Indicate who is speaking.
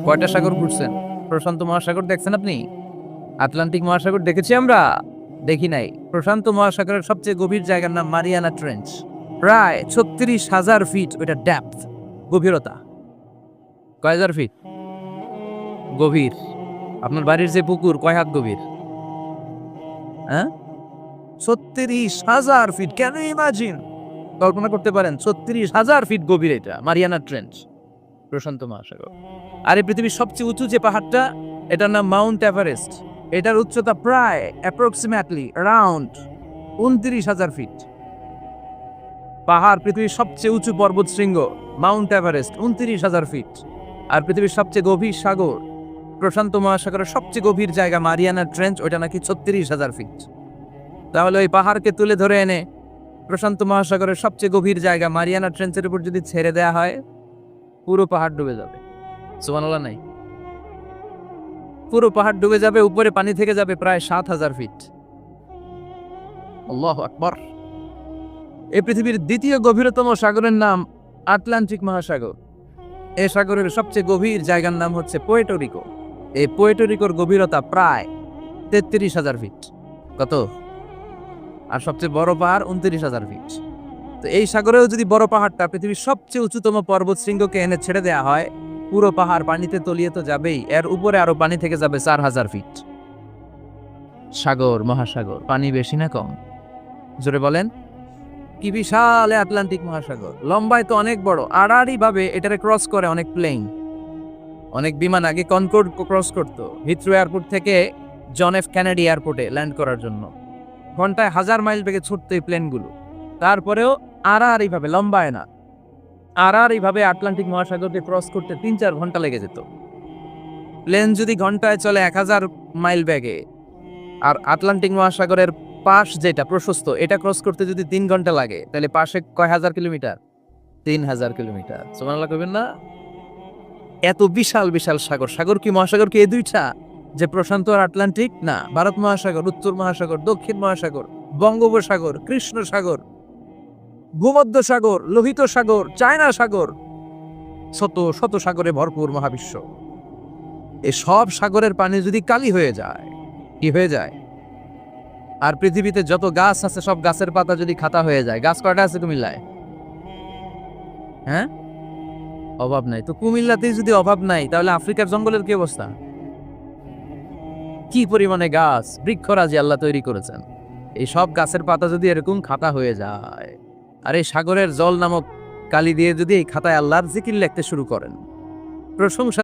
Speaker 1: কয়টা সাগর ঘুরছেন? প্রশান্ত মহাসাগর দেখছেন আপনি? আটলান্টিক মহাসাগর দেখেছি আমরা? দেখি নাই। প্রশান্ত মহাসাগরের সবচেয়ে গভীর জায়গার নাম মারিয়ানা ট্রেঞ্চ। প্রায় ৩৬,০০০ ফিট ওইটা ডেপথ, গভীরতা। কয় হাজার ফিট গভীর? আপনার বাড়ির যে পুকুর কয় হাত গভীর? হ্যাঁ, ৩৬,০০০ ফিট। কেন ইমাজিন, কল্পনা করতে পারেন ৩৬,০০০ ফিট গভীর এটা মারিয়ানা ট্রেঞ্চ, প্রশান্ত মহাসাগর। আর এই পৃথিবীর সবচেয়ে উঁচু যে পাহাড়টা, এটার নাম মাউন্ট এভারেস্ট। এটার উচ্চতা প্রায় অ্যাপ্রক্সিমেটলি অ্যারাউন্ড ২৯,০০০ ফিট। পাহাড় পৃথিবীর সবচেয়ে উঁচু পর্বত শৃঙ্গ মাউন্ট এভারেস্ট ২৯,০০০ ফিট। আর পৃথিবীর সবচেয়ে গভীর সাগর প্রশান্ত মহাসাগরের সবচেয়ে গভীর জায়গা মারিয়ানা ট্রেঞ্চ, ওইটা নাকি ৩৬,০০০ ফিট। তাহলে ওই পাহাড়কে তুলে ধরে এনে প্রশান্ত মহাসাগরের সবচেয়ে গভীর জায়গা মারিয়ানা ট্রেঞ্চের উপর যদি ছেড়ে দেওয়া হয়, পুরো পাহাড় ডুবে যাবে। সুবহানাল্লাহ নাই? পুরো পাহাড় ডুবে যাবে, উপরে পানি থেকে যাবে প্রায় ৭,০০০ ফিট। আল্লাহু আকবার। এই পৃথিবীর দ্বিতীয় গভীরতম সাগরের নাম আটলান্টিক মহাসাগর। এই সাগরের সবচেয়ে গভীর জায়গার নাম হচ্ছে পুয়ের্টো রিকো। এই পুয়ের্টো রিকোর গভীরতা প্রায় ৩৩,০০০ ফিট। কত? আর সবচেয়ে বড় পাহাড় ২৯,০০০ ফিট। তো এই সাগরেও যদি বড় পাহাড়টা পৃথিবীর সবচেয়ে উঁচুতম পর্বত শৃঙ্গকে এনে ছেড়ে দেওয়া হয়, পুরো পাহাড় পানিতে তলিয়ে তো যাবেই, এর উপরে আরো পানি থেকে যাবে ৪,০০০ ফিট। সাগর, মহাসাগর, পানি বেশি না কম? জোরে বলেন। কি বিশাল আটলান্টিক মহাসাগর! লম্বায় তো অনেক বড়, আড়াআড়ি ভাবে এটারে ক্রস করে অনেক প্লেন, অনেক বিমান। আগে কনকর্ড ক্রস করতো হিথ্রো এয়ারপোর্ট থেকে জন এফ কেনেডি এয়ারপোর্টে ল্যান্ড করার জন্য। ঘন্টায় ১০০০ মাইল বেগে ছুটতো এই প্লেনগুলো। তারপরেও আড়াআড়ি ভাবে, লম্বায় না, আড়াআড়ি ভাবে আটলান্টিক মহাসাগরকে ক্রস করতে ৩-৪ ঘন্টা লেগে যেত। প্লেন যদি ঘন্টায় চলে ১০০০ মাইল বেগে, আর আটলান্টিক মহাসাগরের পাশ যেটা প্রশস্ত, এটা ক্রস করতে যদি ৩ ঘন্টা লাগে, তাহলে পাশে কয় হাজার কিলোমিটার? ৩,০০০ কিলোমিটার। সুবহানাল্লাহ কইবেন না? এত বিশাল বিশাল সাগর। সাগর কি, মহাসাগর কি এই দুইটা, যে প্রশান্ত আর আটলান্টিক? না, ভারত মহাসাগর, উত্তর মহাসাগর, দক্ষিণ মহাসাগর, বঙ্গোপসাগর, কৃষ্ণ সাগর, ভূমধ্য সাগর, লোহিত সাগর, চায়না সাগর, শত শত সাগরে ভরপুর মহাবিশ্ব। এই সব সাগরের পানি যদি কালি হয়ে যায়, কি হয়ে যায়? আর পৃথিবীতে যত গাছ আছে সব গাছের পাতা যদি খাতা হয়ে যায়, গাছ কয়টা আছে কুমিল্লায়? হ্যাঁ, অভাব নাই। তো কুমিল্লাতেই যদি অভাব নাই, তাহলে আফ্রিকার জঙ্গলের কি অবস্থা? কি পরিমাণে গাছ, বৃক্ষরাজি আল্লাহ তৈরি করেছেন। এই সব গাছের পাতা যদি এরকম খাতা হয়ে যায়, আর এই সাগরের জল নামক কালি দিয়ে যদি এই খাতায় আল্লাহর জিকির লিখতে শুরু করেন, প্রশংসা